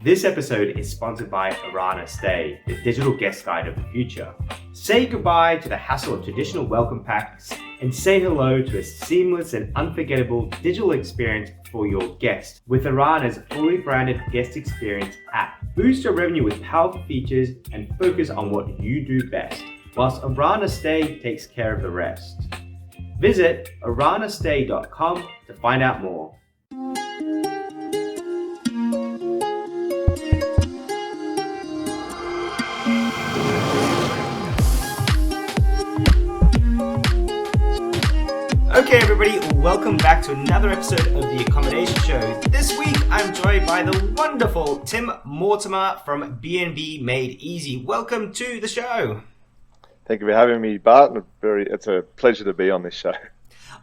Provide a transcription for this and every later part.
This episode is sponsored by Arana Stay, the digital guest guide of the future. Say goodbye to the hassle of traditional welcome packs and say hello to a seamless and unforgettable digital experience for your guest with Arana's fully branded guest experience app. Boost your revenue with powerful features and focus on what you do best, whilst Arana Stay takes care of the rest. Visit aranastay.com to find out more. Okay everybody, welcome back to another episode of the Accommodation Show. This week I'm joined by the wonderful Tim Mortimer from B&B Made Easy. Welcome to the show. Thank you for having me, Bart. It's a pleasure to be on this show.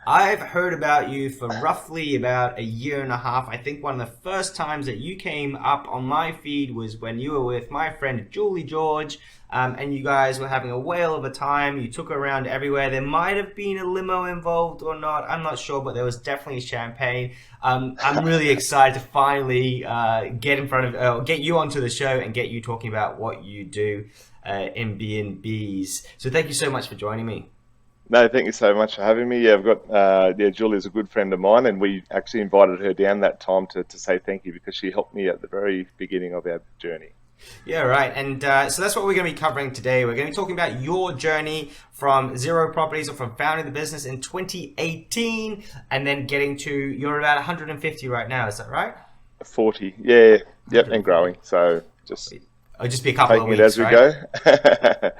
I've heard about you for roughly about a year and a half. I think one of the first times that you came up on my feed was when you were with my friend Julie George, and you guys were having a whale of a time. You took her around everywhere. There might have been a limo involved or not. I'm not sure, but there was definitely champagne. I'm really excited to finally get you onto the show and get you talking about what you do in B&Bs. So thank you so much for joining me. No, thank you so much for having me. Yeah, I've got Julie's a good friend of mine, and we actually invited her down that time to say thank you because she helped me at the very beginning of our journey. Yeah, right. And so that's what we're going to be covering today. We're going to be talking about your journey from zero properties or from founding the business in 2018 and then getting to, you're about 150 right now. Is that right? 40. Yeah. Yep. And growing. So just... It'll just be a couple of weeks, as we right? Go.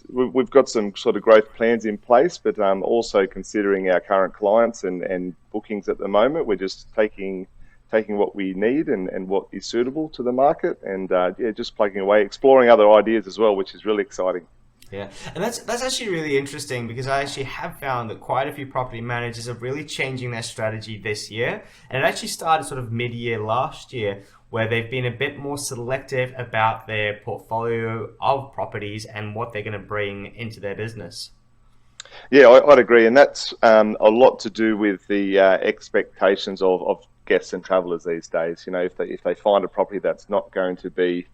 We've got some sort of growth plans in place, but also considering our current clients and bookings at the moment, we're just taking what we need and what is suitable to the market, and just plugging away, exploring other ideas as well, which is really exciting. Yeah, and that's actually really interesting because I actually have found that quite a few property managers are really changing their strategy this year, and it actually started sort of mid-year last year, where they've been a bit more selective about their portfolio of properties and what they're going to bring into their business. Yeah, I'd agree, and that's a lot to do with the expectations of guests and travellers these days. You know, if they find a property that's not going to be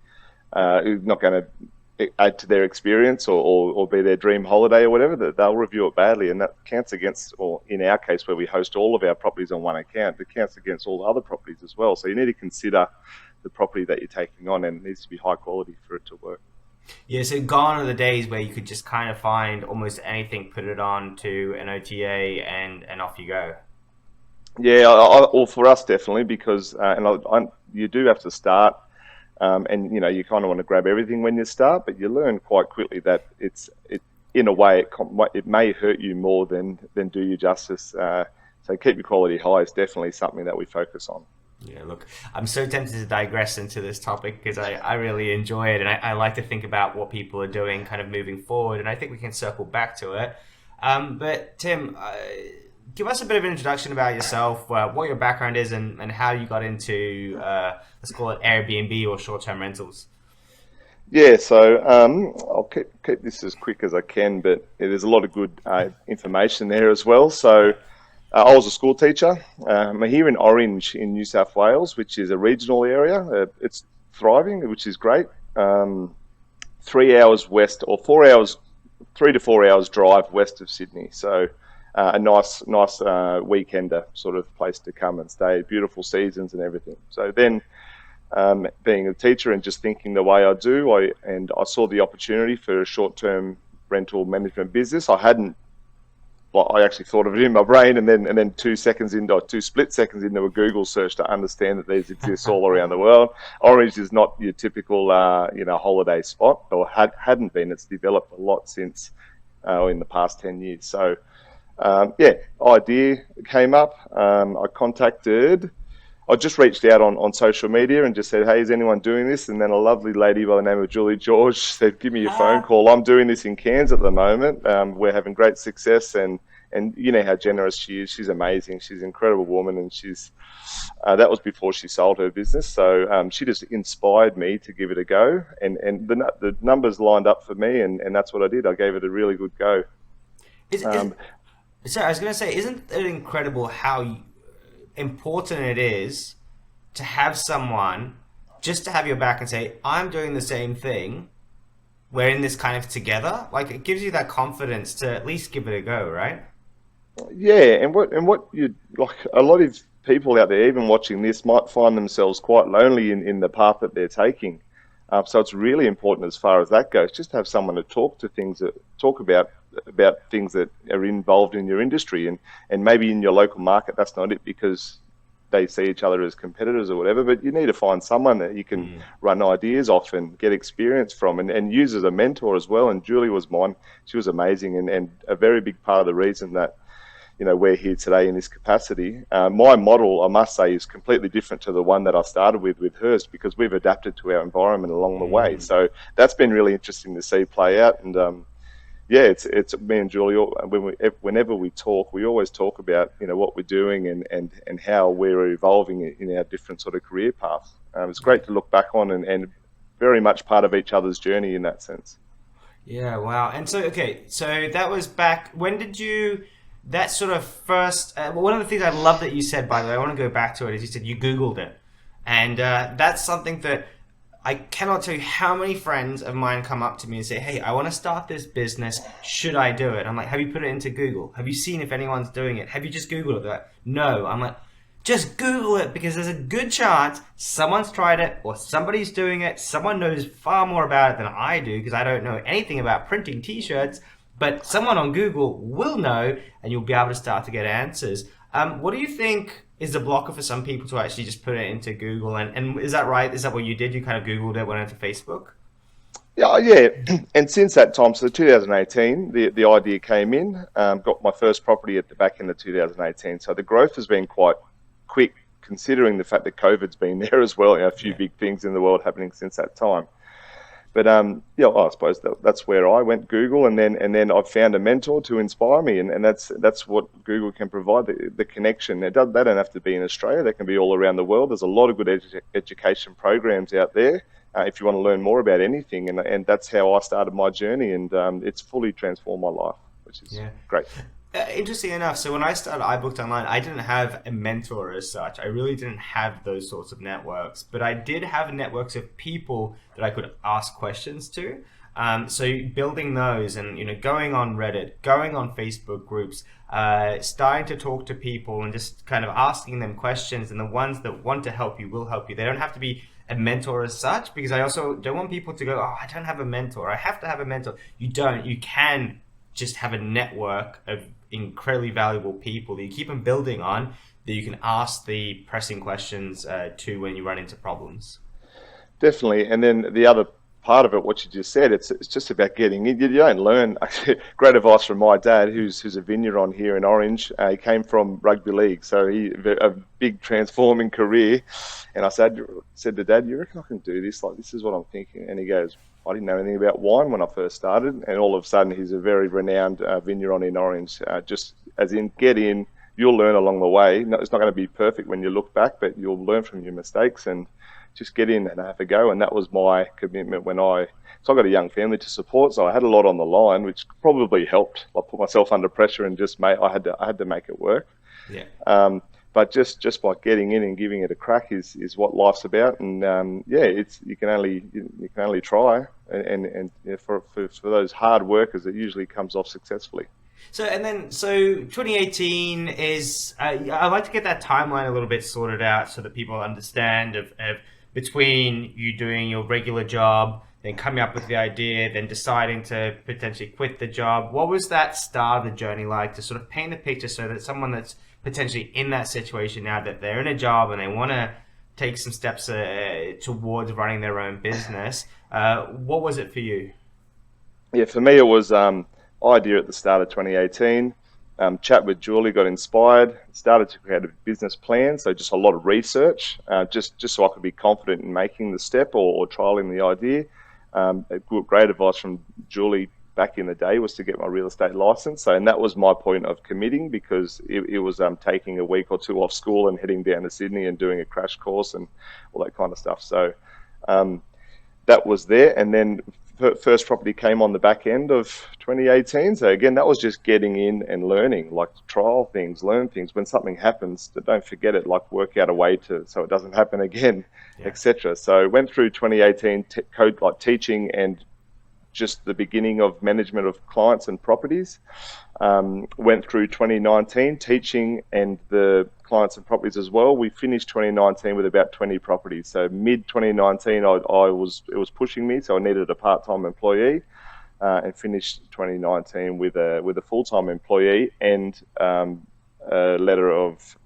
not going to add to their experience or be their dream holiday or whatever, that they'll review it badly, and that counts against, or in our case where we host all of our properties on one account, it counts against all the other properties as well. So you need to consider the property that you're taking on, and it needs to be high quality for it to work. Yeah, so gone are the days where you could just kind of find almost anything, put it on to an OTA and off you go. Yeah, or for us definitely, because you do have to start. And you know, you kind of want to grab everything when you start, but you learn quite quickly that in a way it may hurt you more than do you justice. So keep your quality high is definitely something that we focus on. Yeah, look, I'm so tempted to digress into this topic because I really enjoy it, and I like to think about what people are doing kind of moving forward, and I think we can circle back to it. But Tim, give us a bit of an introduction about yourself, what your background is, and how you got into, let's call it Airbnb or short-term rentals. Yeah, so I'll keep this as quick as I can, but there's a lot of good information there as well. So I was a school teacher. I'm here in Orange in New South Wales, which is a regional area. It's thriving, which is great. 3 hours west, or 4 hours, 3 to 4 hours drive west of Sydney. So a nice weekender sort of place to come and stay, beautiful seasons and everything. So then being a teacher and just thinking the way I do, I saw the opportunity for a short-term rental management business. I actually thought of it in my brain, and then 2 split seconds into a Google search to understand that these exist all around the world. Orange is not your typical holiday spot, or hadn't been. It's developed a lot since in the past 10 years. So idea came up. I just reached out on social media and just said, hey, is anyone doing this? And then a lovely lady by the name of Julie George said, give me your phone call. I'm doing this in Cairns at the moment. We're having great success, and you know how generous she is. She's amazing. She's an incredible woman, and that was before she sold her business. So she just inspired me to give it a go, and the numbers lined up for me, and that's what I did. I gave it a really good go. Sorry, I was going to say, isn't it incredible how important it is to have someone just to have your back and say, I'm doing the same thing. We're in this kind of together. Like it gives you that confidence to at least give it a go, right? Yeah, and what you like, a lot of people out there, even watching this, might find themselves quite lonely in the path that they're taking. So it's really important as far as that goes, just to have someone to talk about things that are involved in your industry, and maybe in your local market that's not it because they see each other as competitors or whatever. But you need to find someone that you can run ideas off and get experience from, and use as a mentor as well. And Julie was mine; she was amazing, and a very big part of the reason that we're here today in this capacity. My model, I must say, is completely different to the one that I started with hers, because we've adapted to our environment along the way. So that's been really interesting to see play out. And yeah, it's me and Julie. Whenever we talk, we always talk about what we're doing and how we're evolving in our different sort of career paths. It's great to look back on, and very much part of each other's journey in that sense. Yeah, wow. And so, okay, so that was back. When did you? That sort of first. One of the things I love that you said, by the way, I want to go back to it, is you said you Googled it, and that's something that I cannot tell you how many friends of mine come up to me and say, "Hey, I want to start this business. Should I do it?" I'm like, "Have you put it into Google? Have you seen if anyone's doing it? Have you just Googled it?" They're like, "No." I'm like, just Google it, because there's a good chance someone's tried it or somebody's doing it. Someone knows far more about it than I do, because I don't know anything about printing t-shirts, but someone on Google will know, and you'll be able to start to get answers. What do you think is the blocker for some people to actually just put it into Google? And is that right? Is that what you did? You kind of Googled it, went into Facebook? Yeah. And since that time, so 2018, the idea came in. Got my first property at the back end of 2018. So the growth has been quite quick, considering the fact that COVID's been there as well. A few big things in the world happening since that time. But yeah, I suppose that's where I went, Google, and then I found a mentor to inspire me, and that's what Google can provide, the connection. They don't have to be in Australia; they can be all around the world. There's a lot of good education programs out there if you want to learn more about anything, and that's how I started my journey, and it's fully transformed my life, which is great. Interesting enough, so when I started iBooked Online, I didn't have a mentor as such. I really didn't have those sorts of networks, but I did have networks of people that I could ask questions to. So building those, and going on Reddit, going on Facebook groups, starting to talk to people and just kind of asking them questions, and the ones that want to help you will help you. They don't have to be a mentor as such, because I also don't want people to go, "Oh, I don't have a mentor. I have to have a mentor." You don't. You can just have a network of incredibly valuable people that you keep on building on, that you can ask the pressing questions to when you run into problems. Definitely. And then the other part of it, what you just said, it's just about getting in. You don't learn. Great advice from my dad, who's a vigneron here in Orange. He came from rugby league, so he a big transforming career. And I said to Dad, "You reckon I can do this? Like, this is what I'm thinking." And he goes, "I didn't know anything about wine when I first started." And all of a sudden, he's a very renowned vigneron in Orange. Just as in, get in. You'll learn along the way. No, it's not going to be perfect when you look back, but you'll learn from your mistakes, and just get in and have a go. And that was my commitment so I got a young family to support, so I had a lot on the line, which probably helped. I put myself under pressure and I had to make it work. Yeah. But just by getting in and giving it a crack is what life's about. And you can only try, and for those hard workers, it usually comes off successfully. So 2018 is, I'd like to get that timeline a little bit sorted out so that people understand of between you doing your regular job, then coming up with the idea, then deciding to potentially quit the job. What was that start of the journey like, to sort of paint the picture so that someone that's potentially in that situation now, that they're in a job and they want to take some steps towards running their own business, what was it for you? Yeah, for me it was idea at the start of 2018. Chat with Julie, got inspired, started to create a business plan. So just a lot of research, just so I could be confident in making the step or trialing the idea. Great advice from Julie back in the day was to get my real estate license. So, and that was my point of committing, because it was taking a week or two off school and heading down to Sydney and doing a crash course and all that kind of stuff. So that was there. And then first property came on the back end of 2018. So again, that was just getting in and learning, like trial things, learn things. When something happens, don't forget it, like work out a way to so it doesn't happen again, etc. So went through 2018 code like teaching and just the beginning of management of clients and properties. Went through 2019 teaching and the clients and properties as well. We finished 2019 with about 20 properties. So mid 2019, it was pushing me, so I needed a part-time employee, and finished 2019 with a full-time employee and a letter of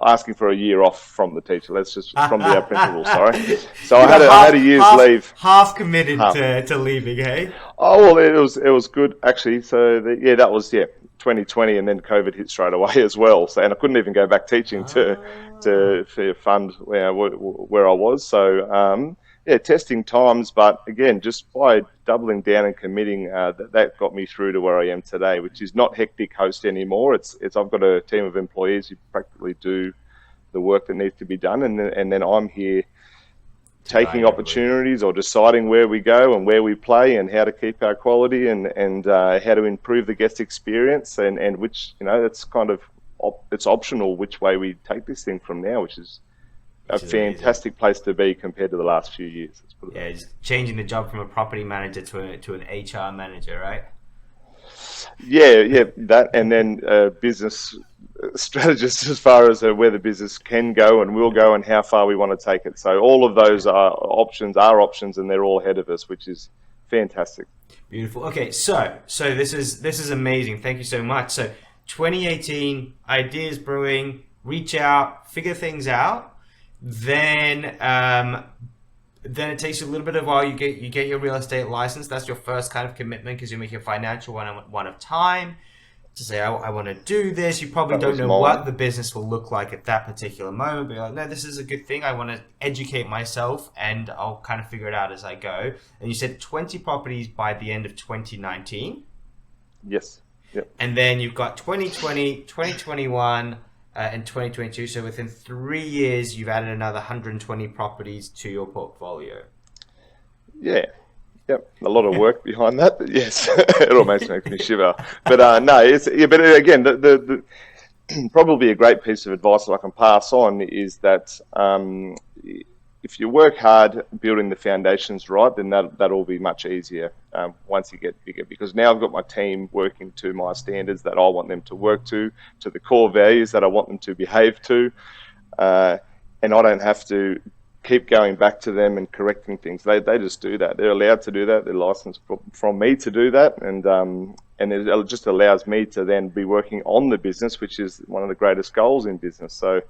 asking for a year off from the teacher. Let's just from the principal. Sorry. So I had a year's leave. Half committed to leaving, hey? Oh well, it was good actually. So that was 2020, and then COVID hit straight away as well. So and I couldn't even go back teaching to fund where I was. So testing times, but again, just by doubling down and committing, that got me through to where I am today, which is not hectic host anymore. It's I've got a team of employees who practically do the work that needs to be done, and then I'm here taking opportunities or deciding where we go and where we play and how to keep our quality and how to improve the guest experience and which that's kind of it's optional which way we take this thing from now, which is a fantastic place to be compared to the last few years. It's changing the job from a property manager to an HR manager, right? Yeah, that, and then business strategist as far as where the business can go and will go and how far we want to take it. So all of those are options, and they're all ahead of us, which is fantastic. Beautiful. Okay, so this is amazing. Thank you so much. So 2018, ideas brewing, reach out, figure things out. Then it takes you a little bit of a while. You get your real estate license. That's your first kind of commitment because you make a financial one of time to say I want to do this. You probably don't know what the business will look like at that particular moment, but you're like, no, this is a good thing. I want to educate myself and I'll kind of figure it out as I go. And you said 20 properties by the end of 2019. Yes. Yep. And then you've got 2020, 2021. And 2022, so within 3 years, you've added another 120 properties to your portfolio. Yeah, yep, a lot of work behind that, but yes, it almost makes me shiver. But no, but again, the probably a great piece of advice that I can pass on is that if you work hard building the foundations right, then that'll be much easier once you get bigger. Because now I've got my team working to my standards that I want them to work to the core values that I want them to behave to, and I don't have to keep going back to them and correcting things. They just do that. They're allowed to do that. They're licensed from me to do that, and it just allows me to then be working on the business, which is one of the greatest goals in business. So.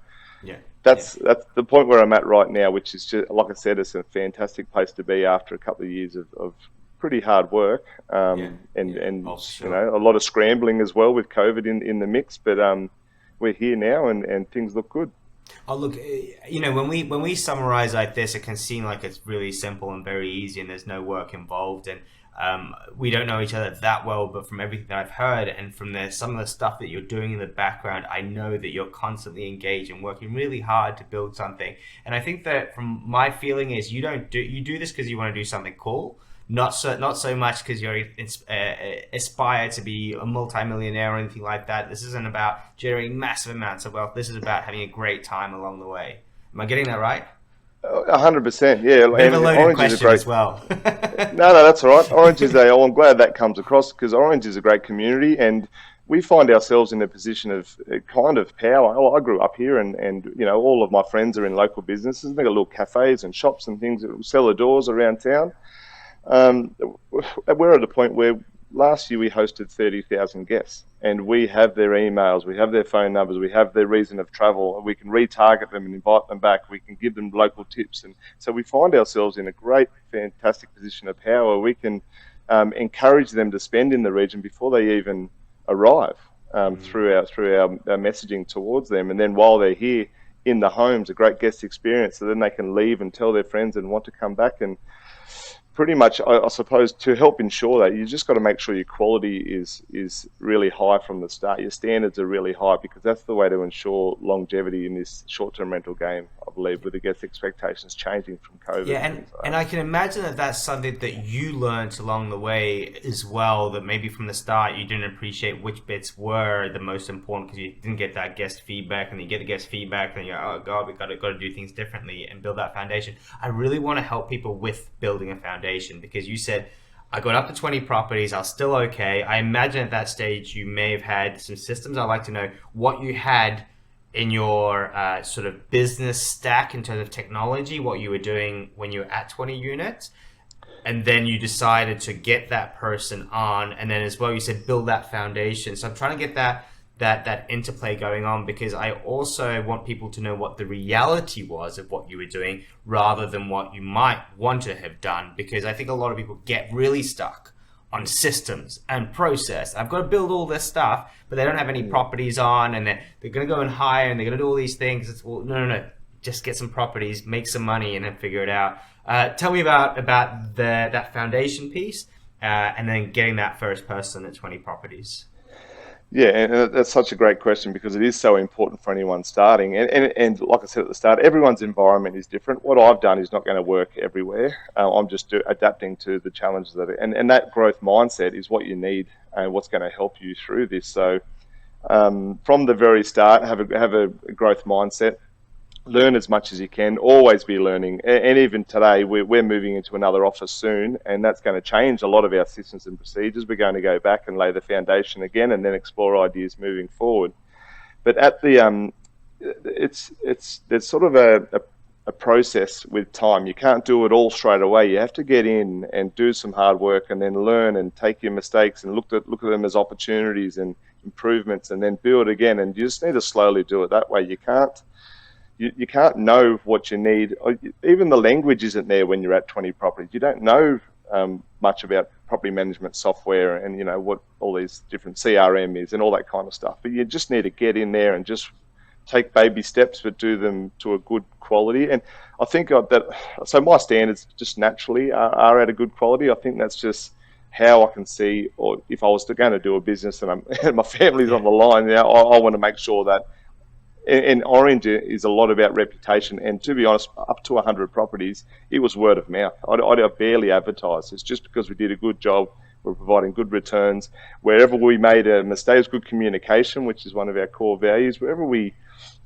Yeah. That's the point where I'm at right now, which is just, like I said, it's a fantastic place to be after a couple of years of pretty hard work, and a lot of scrambling as well with COVID in the mix. But we're here now, and things look good. Oh, look, when we summarize like this, it can seem like it's really simple and very easy, and there's no work involved, and we don't know each other that well, but from everything that I've heard and from some of the stuff that you're doing in the background, I know that you're constantly engaged and working really hard to build something. And I think that from my feeling is you do this because you want to do something cool, not so much because you're aspire to be a multimillionaire or anything like that. This isn't about generating massive amounts of wealth. This is about having a great time along the way. Am I getting that right? 100%, yeah. We have a loaded question as well. No, that's all right. Orange is I'm glad that comes across because Orange is a great community, and we find ourselves in a position of kind of power. Well, I grew up here, and all of my friends are in local businesses. They've got little cafes and shops and things that sell the doors around town. We're at a point where last year we hosted 30,000 guests, and we have their emails, we have their phone numbers, we have their reason of travel, and we can retarget them and invite them back. We can give them local tips, and so we find ourselves in a great, fantastic position of power. We can encourage them to spend in the region before they even arrive, through our messaging towards them, and then while they're here in the homes, a great guest experience, so then they can leave and tell their friends and want to come back. And pretty much, I suppose, to help ensure that, you just got to make sure your quality is really high from the start. Your standards are really high, because that's the way to ensure longevity in this short-term rental game, I believe, with the guest expectations changing from COVID Yeah, and and things like and that. I can imagine that that's something that you learned along the way as well. That maybe from the start you didn't appreciate which bits were the most important because you didn't get that guest feedback, and you get the guest feedback, and you're oh god, we got to do things differently and build that foundation. I really want to help people with building a foundation because you said I got up to 20 properties. I was still okay. I imagine at that stage you may have had some systems. I'd like to know what you had in your sort of business stack in terms of technology, what you were doing when you were at 20 units, and then you decided to get that person on, and then as well you said build that foundation. So I'm trying to get that interplay going on because I also want people to know what the reality was of what you were doing rather than what you might want to have done, because I think a lot of people get really stuck on systems and process. I've got to build all this stuff, but they don't have any properties on, and they're going to go and hire, and they're going to do all these things. It's, well, no. Just get some properties, make some money, and then figure it out. Tell me about that foundation piece, and then getting that first person at 20 properties. Yeah, and that's such a great question, because it is so important for anyone starting. And like I said at the start, everyone's environment is different. What I've done is not going to work everywhere. I'm just adapting to the challenges and that growth mindset is what you need and what's going to help you through this. So from the very start, have a growth mindset. Learn as much as you can, always be learning. And even today, we're moving into another office soon, and that's going to change a lot of our systems and procedures. We're going to go back and lay the foundation again, and then explore ideas moving forward. But at the there's sort of a process with time. You can't do it all straight away. You have to get in and do some hard work, and then learn and take your mistakes and look at them as opportunities and improvements, and then build again. And you just need to slowly do it that way. You can't know what you need. Even the language isn't there when you're at 20 properties. You don't know much about property management software and what all these different CRM is and all that kind of stuff. But you just need to get in there and just take baby steps, but do them to a good quality. And I think so my standards just naturally are at a good quality. I think that's just how I can see, or if I was going to do a business and my family's on the line, I want to make sure that. And Orange is a lot about reputation. And to be honest, up to 100 properties, it was word of mouth. I barely advertised. It's just because we did a good job. We're providing good returns. Wherever we made a mistake, it was good communication, which is one of our core values. Wherever we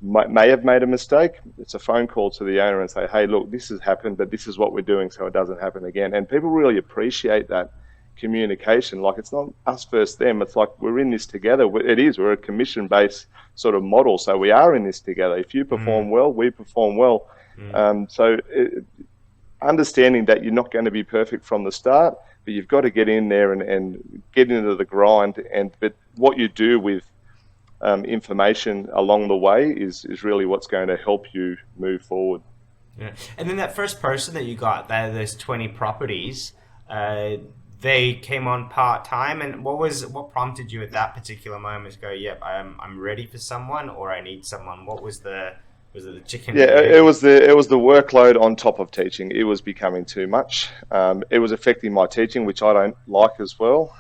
may have made a mistake, it's a phone call to the owner and say, hey, look, this has happened, but this is what we're doing so it doesn't happen again. And people really appreciate that communication. Like, it's not us versus them. It's like we're in this together. We're a commission-based sort of model, so we are in this together. If you perform well, we perform well. Understanding that you're not going to be perfect from the start, but you've got to get in there and get into the grind. But what you do with information along the way is really what's going to help you move forward. Yeah. And then that first person that you got, those 20 properties, they came on part-time, and what prompted you at that particular moment to go, yep, I'm ready for someone, or I need someone? What was the chicken? Yeah, it was the workload on top of teaching. It was becoming too much. It was affecting my teaching, which I don't like as well.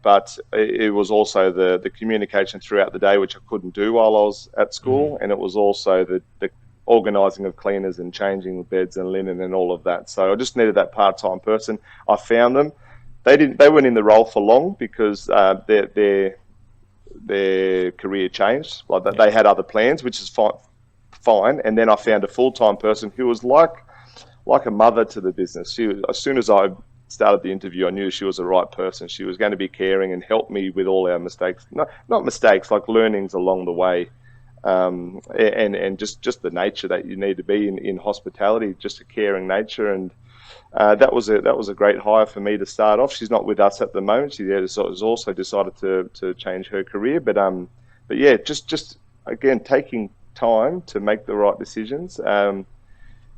But it was also the communication throughout the day, which I couldn't do while I was at school, and it was also the organising of cleaners and changing the beds and linen and all of that. So I just needed that part-time person. I found them. They weren't in the role for long because their career changed. Like they had other plans, which is fine. And then I found a full-time person who was like a mother to the business. As soon as I started the interview, I knew she was the right person. She was going to be caring and help me with all our mistakes. Not mistakes, like learnings along the way. And just the nature that you need to be in hospitality, just a caring nature. And that was a great hire for me to start off. She's not with us at the moment. She has also decided to change her career. But yeah, just again, taking time to make the right decisions.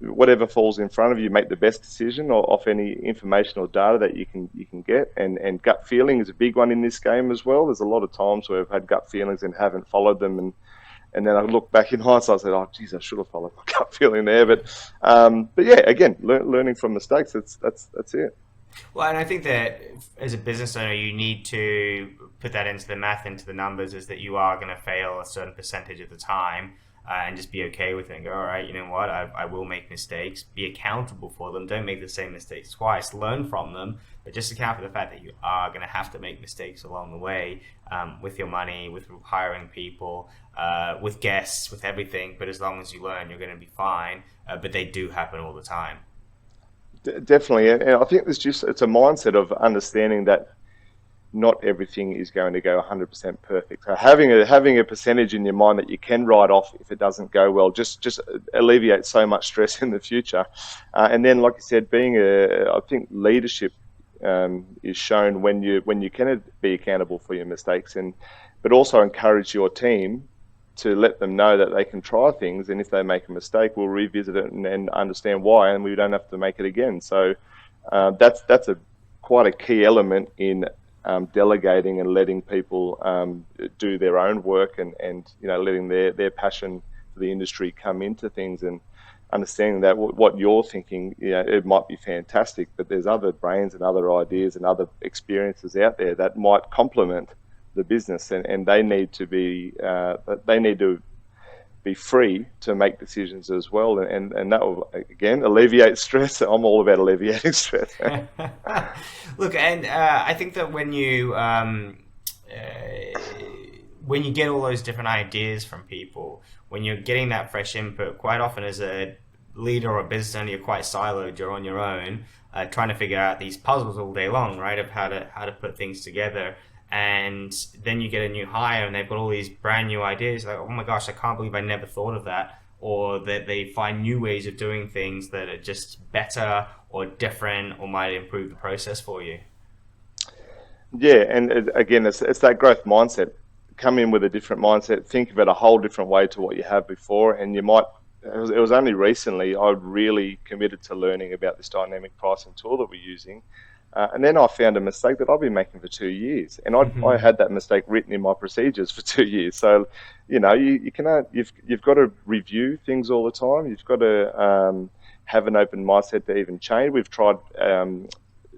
Whatever falls in front of you, make the best decision off any information or data that you can get. And gut feeling is a big one in this game as well. There's a lot of times where I've had gut feelings and haven't followed them, And then I look back in hindsight, I said, "Oh, geez, I should have followed my gut feeling there." But yeah, again, learning from mistakes. That's it. Well, and I think that as a business owner, you need to put that into the math, into the numbers, is that you are going to fail a certain percentage of the time, and just be okay with it and go, all right, you know what, I will make mistakes, be accountable for them, don't make the same mistakes twice, learn from them, but just account for the fact that you are going to have to make mistakes along the way, with your money, with hiring people, with guests, with everything. But as long as you learn, you're going to be fine. But they do happen all the time. Definitely, and I think it's a mindset of understanding that not everything is going to go 100% perfect. So having a percentage in your mind that you can write off if it doesn't go well just alleviates so much stress in the future. And then, like you said, I think leadership is shown when you can be accountable for your mistakes, but also encourage your team to let them know that they can try things, and if they make a mistake, we'll revisit it and understand why, and we don't have to make it again. So that's a quite a key element in delegating and letting people do their own work, and letting their passion for the industry come into things, and understanding that what you're thinking, it might be fantastic, but there's other brains and other ideas and other experiences out there that might complement the business, and they need to be free to make decisions as well, and that will again alleviate stress. I'm all about alleviating stress. Look, and I think that when you get all those different ideas from people, when you're getting that fresh input, quite often as a leader or a business owner, you're quite siloed. You're on your own, trying to figure out these puzzles all day long, right? Of how to put things together. And then you get a new hire and they've got all these brand new ideas, like, oh my gosh, I can't believe I never thought of that. Or that they find new ways of doing things that are just better or different or might improve the process for you. Yeah, and again, it's that growth mindset. Come in with a different mindset, think of it a whole different way to what you have before, and you might. It was only recently I really committed to learning about this dynamic pricing tool that we're using. And then I found a mistake that I've been making for 2 years, and I had that mistake written in my procedures for 2 years. So, you've got to review things all the time. You've got to have an open mindset to even change. We've tried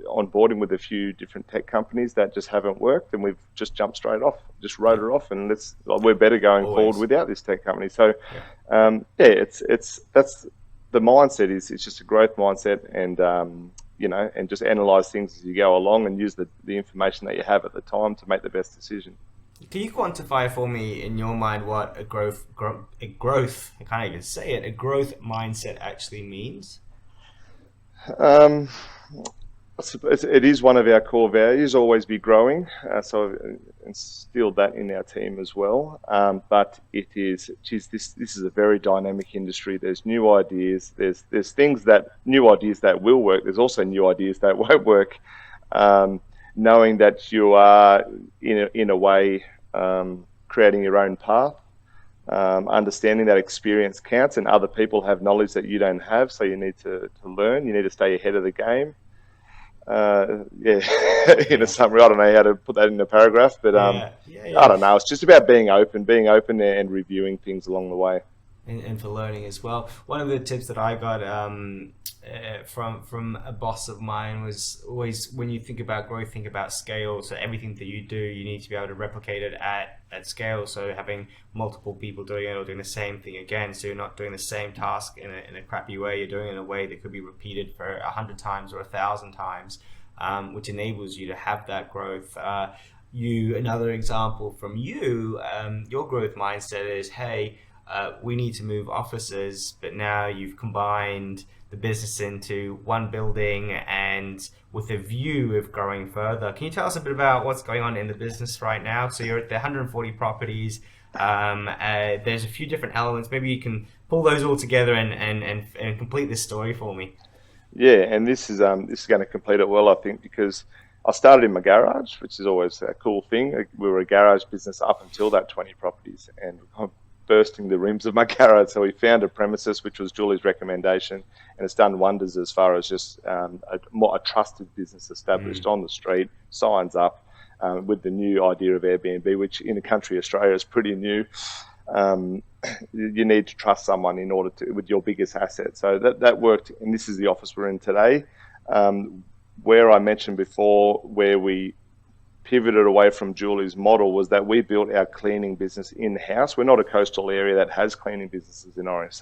onboarding with a few different tech companies that just haven't worked, and we've just jumped straight off, just wrote it off, and we're better going forward without this tech company. So, that's the mindset it's just a growth mindset, and just analyze things as you go along, and use the information that you have at the time to make the best decision. Can you quantify for me in your mind what a growth, I can't even say it, a growth mindset actually means? Um, it is one of our core values, always be growing. So I've instilled that in our team as well. But it is, this is a very dynamic industry. There's new ideas. There's new ideas that will work. There's also new ideas that won't work. Knowing that you are in a way creating your own path. Understanding that experience counts, and other people have knowledge that you don't have, so you need to learn. You need to stay ahead of the game. In a summary, I don't know how to put that in a paragraph, but I don't know. It's just about being open and reviewing things along the way. And for learning as well. One of the tips that I got from a boss of mine was always, when you think about growth, think about scale. So everything that you do, you need to be able to replicate it at scale. So having multiple people doing it or doing the same thing again, so you're not doing the same task in a crappy way. You're doing it in a way that could be repeated for 100 times or 1,000 times, which enables you to have that growth. Another example from you, your growth mindset is, hey, we need to move offices, but now you've combined the business into one building and with a view of growing further. Can you tell us a bit about what's going on in the business right now? So you're at the 140 properties. There's a few different elements. Maybe you can pull those all together and complete this story for me. Yeah, and this is going to complete it well, I think, because I started in my garage, which is always a cool thing. We were a garage business up until that 20 properties, and bursting the rims of my garage. So we found a premises, which was Julie's recommendation, and it's done wonders as far as just a trusted business established on the street, signs up with the new idea of Airbnb, which in the country Australia is pretty new. you need to trust someone in order to, with your biggest asset. So that worked, and this is the office we're in today. Where I mentioned before, where we pivoted away from Julie's model, was that we built our cleaning business in-house. We're not a coastal area that has cleaning businesses in Orange,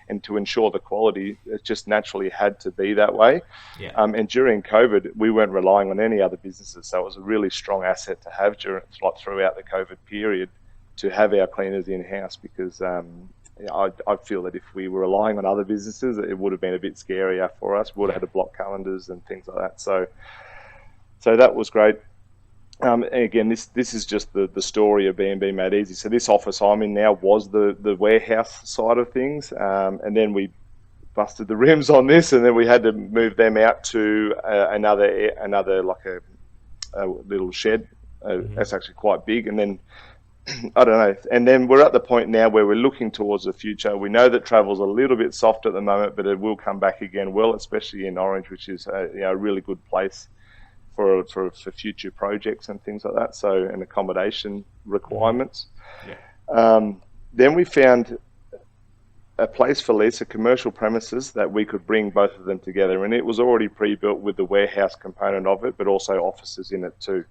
and to ensure the quality, it just naturally had to be that way. Yeah. And during COVID, we weren't relying on any other businesses, so it was a really strong asset to have throughout the COVID period, to have our cleaners in-house, because I feel that if we were relying on other businesses, it would have been a bit scarier for us. We would have had to block calendars and things like that. So that was great. And again, this is just the story of B&B Made Easy. So this office I'm in now was the warehouse side of things, and then we busted the rims on this, and then we had to move them out to another like a little shed. That's actually quite big, and then I don't know. And then we're at the point now where we're looking towards the future. We know that travel's a little bit soft at the moment, but it will come back again well, especially in Orange, which is a really good place for future projects and things like that. So, and accommodation requirements. Yeah. Then we found a place for lease, a commercial premises that we could bring both of them together, and it was already pre-built with the warehouse component of it, but also offices in it too.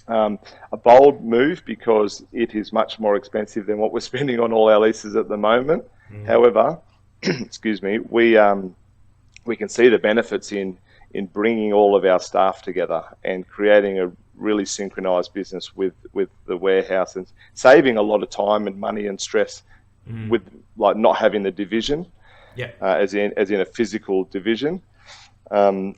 A bold move, because it is much more expensive than what we're spending on all our leases at the moment. However, excuse me, we can see the benefits in bringing all of our staff together and creating a really synchronized business with the warehouse, and saving a lot of time and money and stress with like not having the division, as in a physical division. And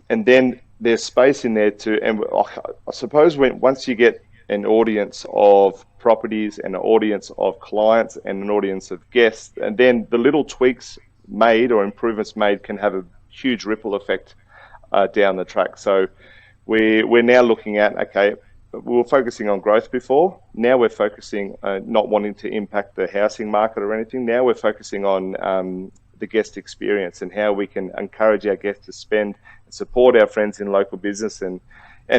then there's space in there too. And I suppose once you get an audience of properties and an audience of clients and an audience of guests, and then the little tweaks made or improvements made can have a huge ripple effect down the track. So we're now looking at, okay, we were focusing on growth before. Now we're focusing, not wanting to impact the housing market or anything. Now we're focusing on the guest experience and how we can encourage our guests to spend and support our friends in local business and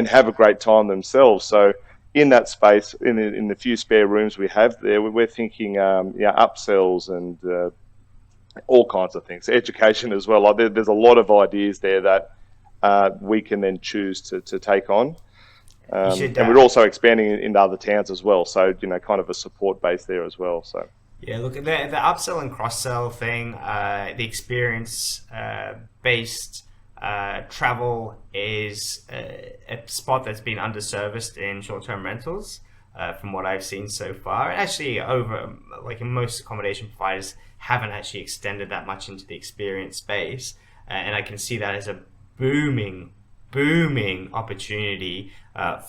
have a great time themselves. So in that space, in the few spare rooms we have there, we're thinking upsells and all kinds of things, education as well. Like there's a lot of ideas there that we can then choose to take on. And we're also expanding into other towns as well. So, kind of a support base there as well. So. Yeah, look, the upsell and cross-sell thing, the experience based travel is a spot that's been underserviced in short-term rentals, from what I've seen so far. Actually, in most accommodation providers haven't actually extended that much into the experience space, and I can see that as a booming opportunity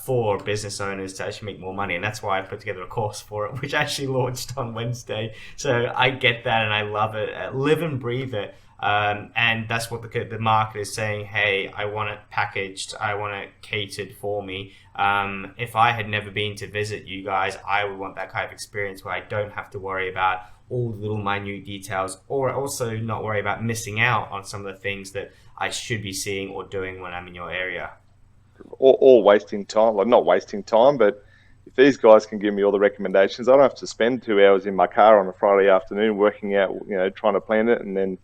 for business owners to actually make more money, and that's why I put together a course for it, which actually launched on Wednesday. So I get that, and I love it. Live and breathe it, and that's what the market is saying. Hey, I want it packaged. I want it catered for me. If I had never been to visit you guys, I would want that kind of experience where I don't have to worry about all the little minute details, or also not worry about missing out on some of the things that I should be seeing or doing when I'm in your area. Or wasting time, like not wasting time, but if these guys can give me all the recommendations, I don't have to spend 2 hours in my car on a Friday afternoon working out, trying to plan it, and then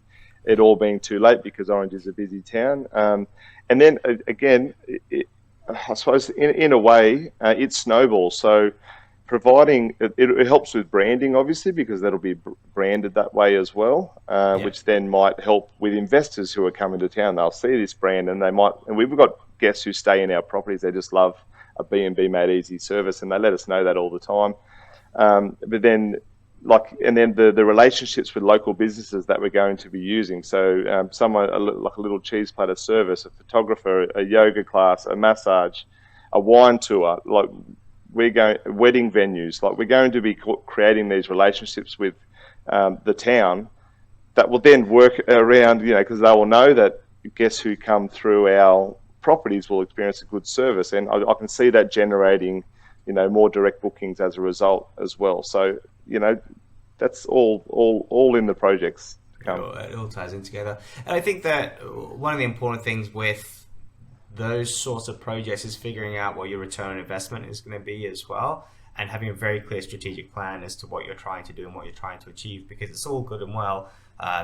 it all being too late because Orange is a busy town. And then again, I suppose in a way, it snowballs. So providing it helps with branding, obviously, because that'll be branded that way as well, which then might help with investors who are coming to town. They'll see this brand and we've got guests who stay in our properties. They just love a B&B Made Easy service, and they let us know that all the time. But then the relationships with local businesses that we're going to be using. So someone like a little cheese platter service, a photographer, a yoga class, a massage, a wine tour, wedding venues. Like we're going to be creating these relationships with the town that will then work around, because they will know that guests who come through our properties will experience a good service, and I can see that generating, more direct bookings as a result as well. So, that's all in the projects to come. It all ties in together, and I think that one of the important things with those sorts of projects is figuring out what your return on investment is going to be as well. and having a very clear strategic plan as to what you're trying to do and what you're trying to achieve, because it's all good and well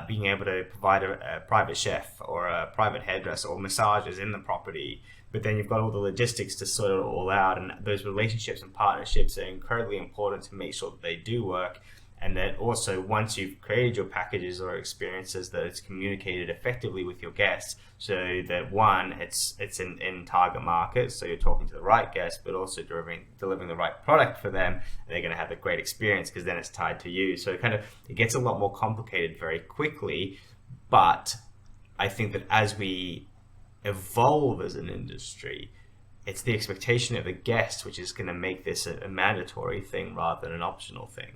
being able to provide a private chef or a private hairdresser or massages in the property, but then you've got all the logistics to sort it all out, and those relationships and partnerships are incredibly important to make sure that they do work. And then also, once you've created your packages or experiences, that it's communicated effectively with your guests, so that one, it's in target market, so you're talking to the right guests, but also delivering the right product for them, and they're going to have a great experience because then it's tied to you. So it gets a lot more complicated very quickly. But I think that as we evolve as an industry, it's the expectation of the guest which is going to make this a mandatory thing rather than an optional thing.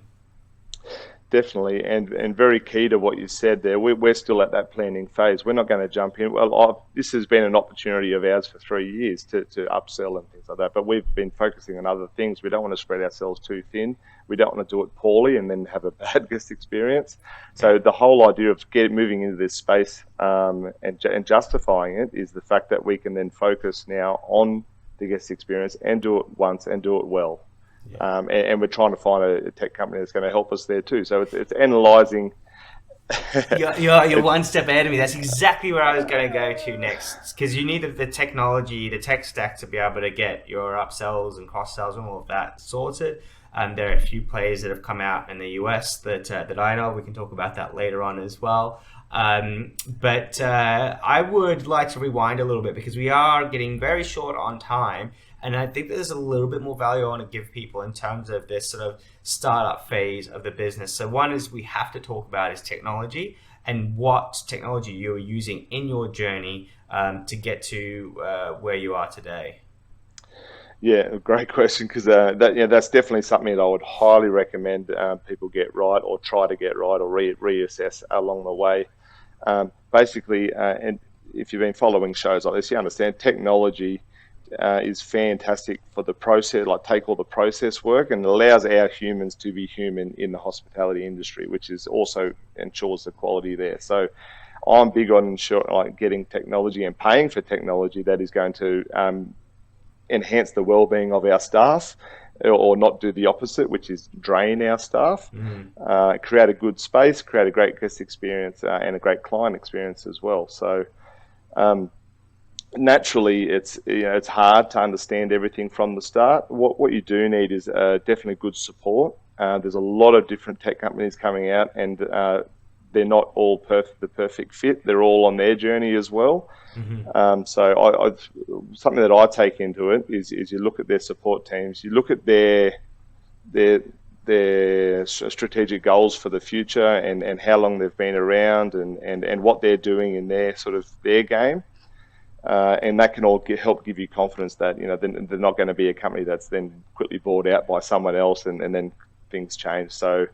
Definitely, and very key to what you said there. We're still at that planning phase. We're not going to jump in. Well, this has been an opportunity of ours for 3 years to upsell and things like that, but we've been focusing on other things. We don't want to spread ourselves too thin. We don't want to do it poorly and then have a bad guest experience. So the whole idea of moving into this space and justifying it is the fact that we can then focus now on the guest experience and do it once and do it well. Yeah. And we're trying to find a tech company that's going to help us there too. So it's analysing. You're one step ahead of me. That's exactly where I was going to go to next, because you need the technology, the tech stack to be able to get your upsells and cross sells and all of that sorted. There are a few players that have come out in the US that I know. We can talk about that later on as well. But I would like to rewind a little bit, because we are getting very short on time. And I think there's a little bit more value I want to give people in terms of this sort of startup phase of the business. So one is we have to talk about is technology, and what technology you're using in your journey to get to where you are today. Yeah, great question, because that's definitely something that I would highly recommend people get right, or try to get right, or reassess along the way. Basically, and if you've been following shows like this, you understand technology is fantastic for the process, like take all the process work, and allows our humans to be human in the hospitality industry, which is also ensures the quality there. So I'm big on getting technology and paying for technology that is going to enhance the well-being of our staff, or not do the opposite, which is drain our staff. Create a good space, create a great guest experience, and a great client experience as well. So naturally, it's hard to understand everything from the start. What you do need is definitely good support. There's a lot of different tech companies coming out, and they're not all the perfect fit. They're all on their journey as well. So something that I take into it is you look at their support teams, you look at their strategic goals for the future, and how long they've been around, and what they're doing in their game. And that can all help give you confidence that they're not going to be a company that's then quickly bought out by someone else, and then things change. So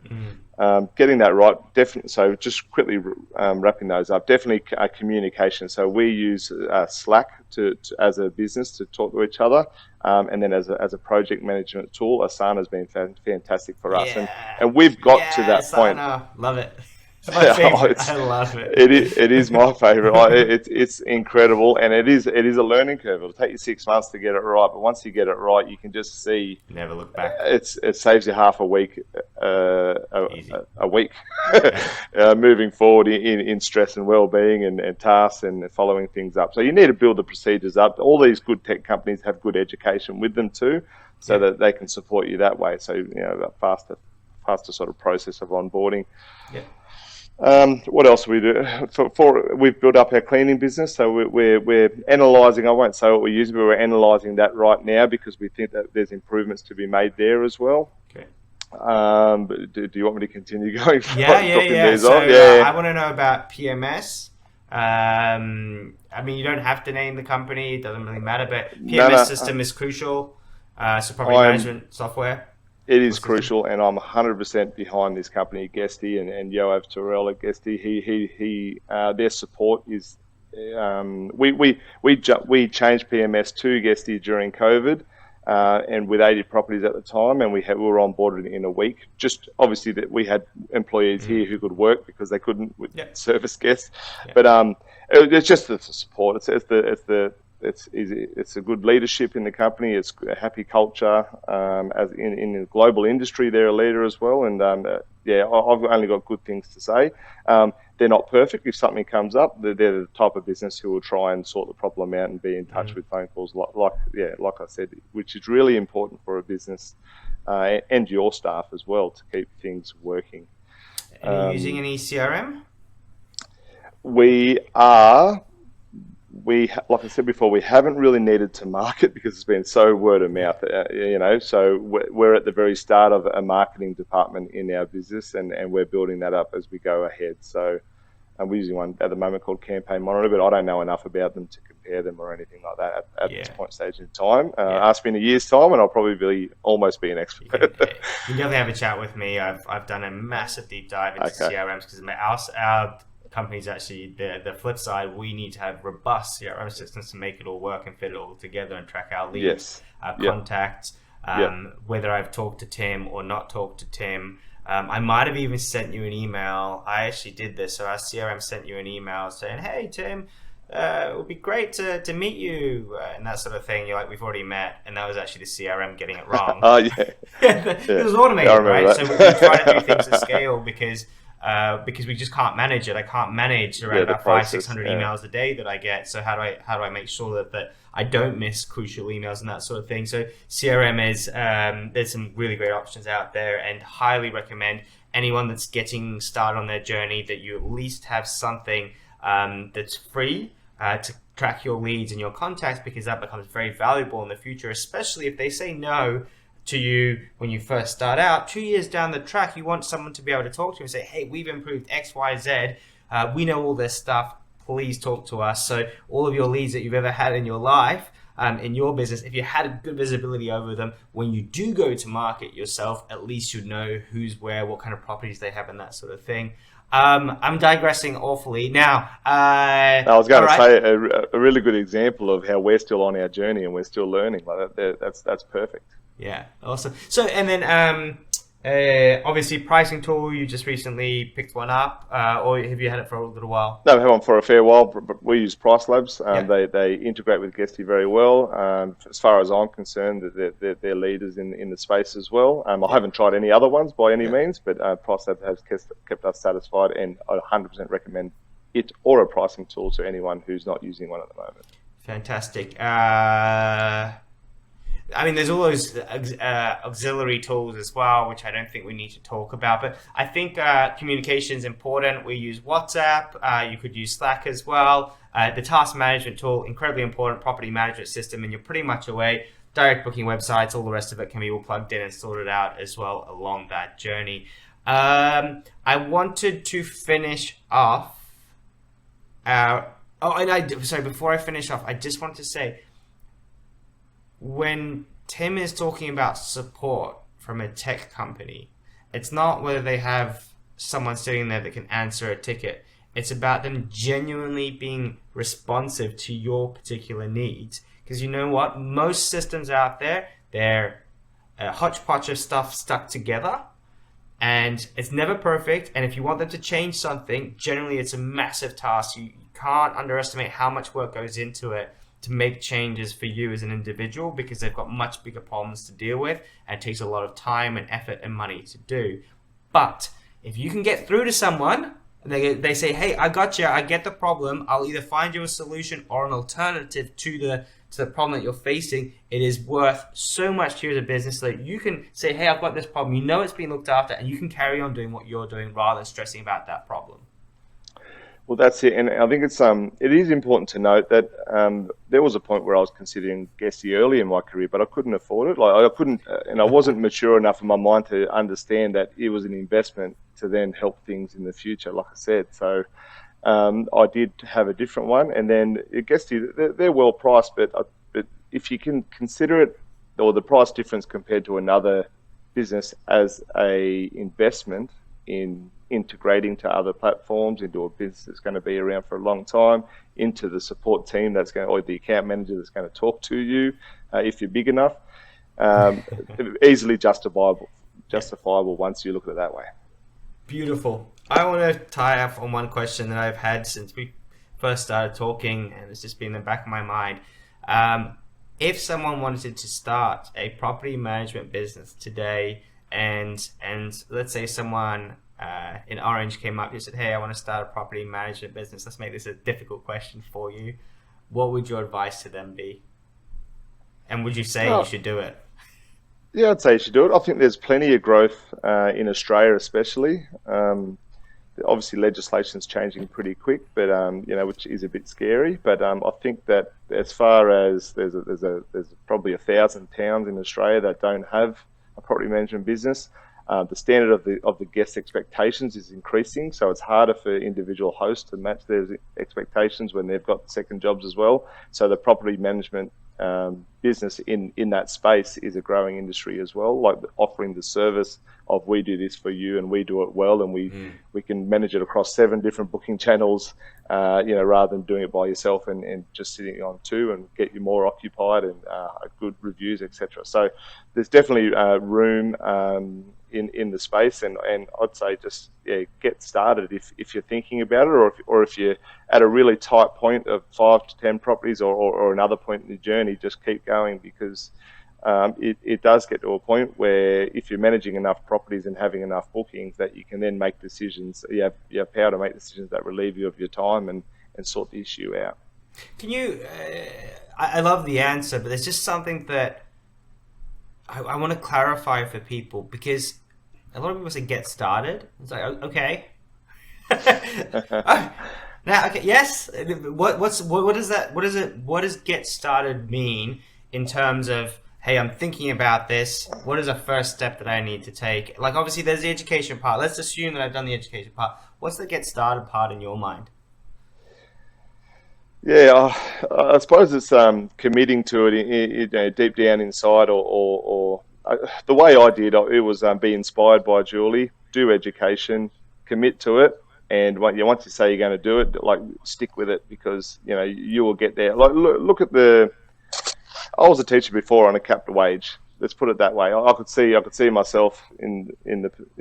getting that right, definitely. So just quickly wrapping those up, definitely communication. So we use Slack to as a business to talk to each other, and then as a project management tool, Asana has been fantastic for us, and we've got to that point. Love it. It's my favorite. I love it. It is my favorite. It's incredible, and it is a learning curve. It'll take you 6 months to get it right, but once you get it right, you can just see. Never look back. It saves you half a week, moving forward in stress and well-being and tasks and following things up. So you need to build the procedures up. All these good tech companies have good education with them too, so that they can support you that way. So a faster sort of process of onboarding. Yeah. What else we do? We've built up our cleaning business, so we're analysing. I won't say what we're using, but we're analysing that right now, because we think that there's improvements to be made there as well. Okay. But do you want me to continue going? Yeah. So I want to know about PMS. I mean, you don't have to name the company; it doesn't really matter. But PMS system is crucial. So property management software. It is crucial, and I'm 100% behind this company, Guesty, and Yoav Terrell at Guesty. He their support is. We changed PMS to Guesty during COVID, and with 80 properties at the time, and we were onboarded in a week. Just obviously that we had employees here who could work because they couldn't with service guests, but it's just the support. It's the it's a good leadership in the company. It's a happy culture. As in the global industry, they're a leader as well. And yeah, I've only got good things to say. They're not perfect. If something comes up, they're the type of business who will try and sort the problem out and be in touch with phone calls, like I said, which is really important for a business and your staff as well to keep things working. Are you using any CRM? Like I said before, we haven't really needed to market because it's been so word of mouth, so we're at the very start of a marketing department in our business, and we're building that up as we go ahead. So we're using one at the moment called Campaign Monitor, but I don't know enough about them to compare them or anything like that at this point stage in time. Ask me in a year's time and I'll probably almost be an expert. You can definitely have a chat with me. I've done a massive deep dive into CRMs because our company's actually the flip side. We need to have robust CRM systems to make it all work and fit it all together and track our leads, our contacts, whether I've talked to Tim or not talked to Tim. I might have even sent you an email. I actually did this. So our CRM sent you an email saying, hey, Tim, it would be great to meet you and that sort of thing. You're like, we've already met. And that was actually the CRM getting it wrong. Oh, yeah. It was automated, right? That. So we try to do things at scale because we just can't manage it. I can't manage around about 500-600 emails a day that I get. So how do I make sure that I don't miss crucial emails and that sort of thing? So CRM is there's some really great options out there, and highly recommend anyone that's getting started on their journey that you at least have something that's free to track your leads and your contacts, because that becomes very valuable in the future, especially if they say no to you when you first start out. 2 years down the track, you want someone to be able to talk to you and say, hey, we've improved X, Y, Z. We know all this stuff. Please talk to us. So all of your leads that you've ever had in your life, in your business, if you had good visibility over them, when you do go to market yourself, at least you know who's where, what kind of properties they have, and that sort of thing. I'm digressing awfully. Now, I was going to say a really good example of how we're still on our journey and we're still learning. Like that's perfect. Yeah, awesome. So, and then obviously pricing tool, you just recently picked one up, or have you had it for a little while? No, I've had one for a fair while, but we use Price Labs. They integrate with Guesty very well. As far as I'm concerned, they're leaders in the space as well. I haven't tried any other ones by any means, but Price Labs has kept us satisfied, and I 100% recommend it or a pricing tool to anyone who's not using one at the moment. Fantastic. I mean, there's all those auxiliary tools as well, which I don't think we need to talk about. But I think communication is important. We use WhatsApp. You could use Slack as well. The task management tool, incredibly important. Property management system, and you're pretty much away. Direct booking websites, all the rest of it can be all plugged in and sorted out as well along that journey. I wanted to finish off. Sorry, before I finish off, I just want to say, when Tim is talking about support from a tech company, it's not whether they have someone sitting there that can answer a ticket. It's about them genuinely being responsive to your particular needs. Because you know what? Most systems out there, they're a hodgepodge of stuff stuck together. And it's never perfect. And if you want them to change something, generally it's a massive task. You can't underestimate how much work goes into it to make changes for you as an individual, because they've got much bigger problems to deal with, and it takes a lot of time and effort and money to do. But if you can get through to someone and they say, hey, I got you, I get the problem, I'll either find you a solution or an alternative to the problem that you're facing, it is worth so much to you as a business so that you can say, hey, I've got this problem, you know it's being looked after, and you can carry on doing what you're doing rather than stressing about that problem. Well, that's it, and I think it is important to note that there was a point where I was considering Guesty early in my career, but I couldn't afford it. Like I couldn't, and I wasn't mature enough in my mind to understand that it was an investment to then help things in the future. Like I said, so I did have a different one, and then Guesty, they're well priced, but if you can consider it, or the price difference compared to another business as a investment in integrating to other platforms, into a business that's going to be around for a long time, into the support team or the account manager that's going to talk to you if you're big enough, easily justifiable once you look at it that way. Beautiful. I want to tie up on one question that I've had since we first started talking, and it's just been in the back of my mind. If someone wanted to start a property management business today, and let's say someone in Orange came up, you said, "Hey, I want to start a property management business." Let's make this a difficult question for you. What would your advice to them be? And would you say you Oh, should do it? yeah, I'd say you should do it. I think there's plenty of growth in Australia, especially. Obviously, legislation's changing pretty quick, but which is a bit scary. But I think that as far as there's probably 1,000 towns in Australia that don't have a property management business. The standard of the guest expectations is increasing, so it's harder for individual hosts to match their expectations when they've got second jobs as well. So the property management business in that space is a growing industry as well, like offering the service of we do this for you and we do it well, and we can manage it across 7 different booking channels, rather than doing it by yourself and just sitting on 2 and get you more occupied and good reviews, etc. So there's definitely room in the space, and I'd say just get started if you're thinking about it, or if you're at a really tight point of 5 to 10 properties, or another point in the journey, just keep going, because it does get to a point where if you're managing enough properties and having enough bookings, that you can then make decisions. You have power to make decisions that relieve you of your time and sort the issue out. Can you? I love the answer, but there's just something that I want to clarify for people, because a lot of people say get started. It's like, okay. Oh, now, okay, yes. What does that? What does get started mean in terms of, hey, I'm thinking about this. What is a first step that I need to take? Like, obviously, there's the education part. Let's assume that I've done the education part. What's the get started part in your mind? Yeah, I suppose it's committing to it, deep down inside, or the way I did it was be inspired by Julie, do education, commit to it, and once you say you're going to do it, like stick with it, because you will get there. Like look at I was a teacher before on a capped wage. Let's put it that way. I could see myself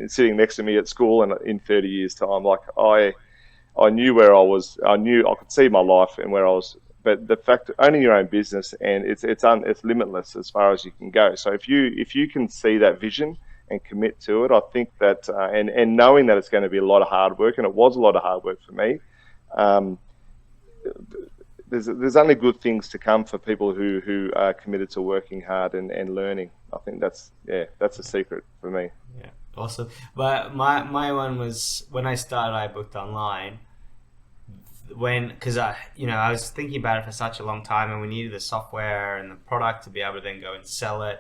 sitting next to me at school, and in 30 years' time, like I knew where I was. I knew I could see my life and where I was. But the fact, owning your own business, and it's limitless as far as you can go. So if you can see that vision and commit to it, I think that and knowing that it's going to be a lot of hard work, and it was a lot of hard work for me. Um, there's only good things to come for people who are committed to working hard and learning. I think that's a secret for me. Yeah, awesome. But my one was when I started, I booked online. Because I was thinking about it for such a long time, and we needed the software and the product to be able to then go and sell it.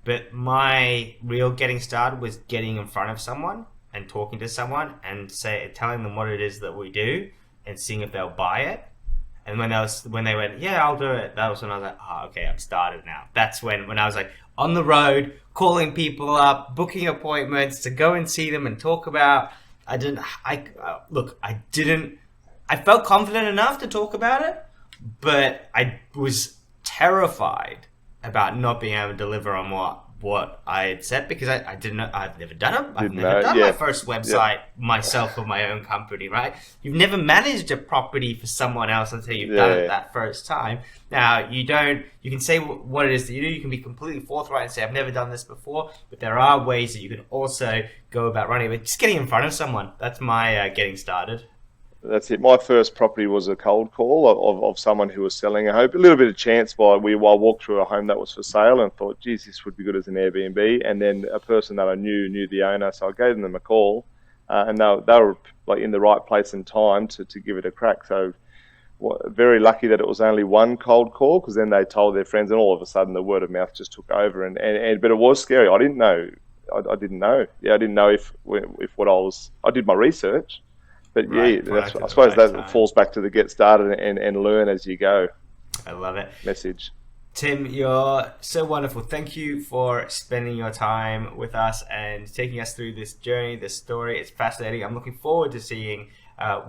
But my real getting started was getting in front of someone and talking to someone and telling them what it is that we do and seeing if they'll buy it. And when they went, yeah, I'll do it, that was when I was like, oh, okay, I'm started now. That's when I was like on the road, calling people up, booking appointments to go and see them and talk about. I didn't. I felt confident enough to talk about it, but I was terrified about not being able to deliver on what I had said, because I didn't know. I've never done it. I've Didn't never know. done Yeah, my first yeah, website myself for my own company, right? You've never managed a property for someone else until you've done it yeah. that first time. Now, you can say what it is that you do. You can be completely forthright and say, I've never done this before, but there are ways that you can also go about running it. But just getting in front of someone, that's my getting started. That's it. My first property was a cold call of someone who was selling a home. A little bit of chance I walked through a home that was for sale and thought, geez, this would be good as an Airbnb. And then a person that I knew the owner, so I gave them a call, and they were like in the right place and time to give it a crack. So very lucky that it was only one cold call, because then they told their friends, and all of a sudden the word of mouth just took over. But it was scary. I didn't know. I didn't know. Yeah, I didn't know if what I did my research. But yeah, Right product I at the suppose right that time. falls back to the get started and learn as you go I love it. message. Tim, you're so wonderful. Thank you for spending your time with us and taking us through this journey, this story. It's fascinating. I'm looking forward to seeing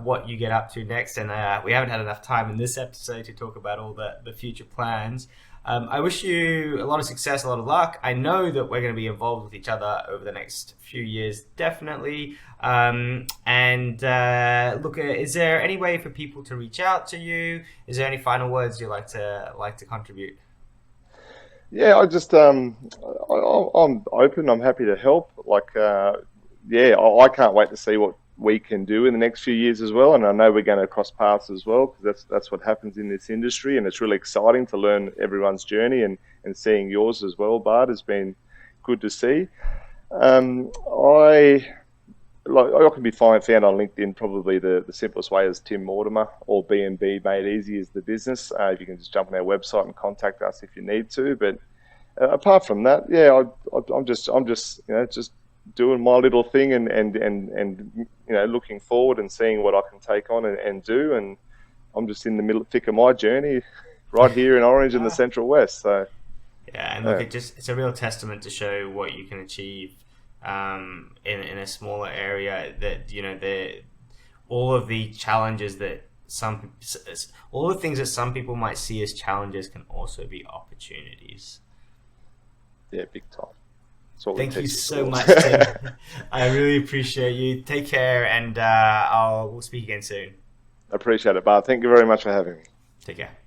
what you get up to next. And we haven't had enough time in this episode to talk about all the future plans. I wish you a lot of success, a lot of luck. I know that we're going to be involved with each other over the next few years, definitely. Look, is there any way for people to reach out to you? Is there any final words you'd like to contribute? Yeah, I'm open. I'm happy to help. Yeah, I can't wait to see what we can do in the next few years as well. And I know we're going to cross paths as well, because that's what happens in this industry, and it's really exciting to learn everyone's journey, and seeing yours as well, Bart, has been good to see. Um, I I can be found on LinkedIn. Probably the simplest way is Tim Mortimer, or B&B Made Easy is the business. You can just jump on our website and contact us if you need to. But apart from that, yeah, I'm just just doing my little thing, and looking forward and seeing what I can take on and do. And I'm just in the middle thick of my journey, right here in Orange in the Ah. Central West. So Yeah, and look, yeah, it's a real testament to show what you can achieve in a smaller area. That the all of the challenges that all the things that some people might see as challenges can also be opportunities. yeah, big time. That's what we Thank you teach at so schools. much, Tim. I really appreciate you. Take care, and we'll speak again soon. Appreciate it, Bart. Thank you very much for having me. Take care.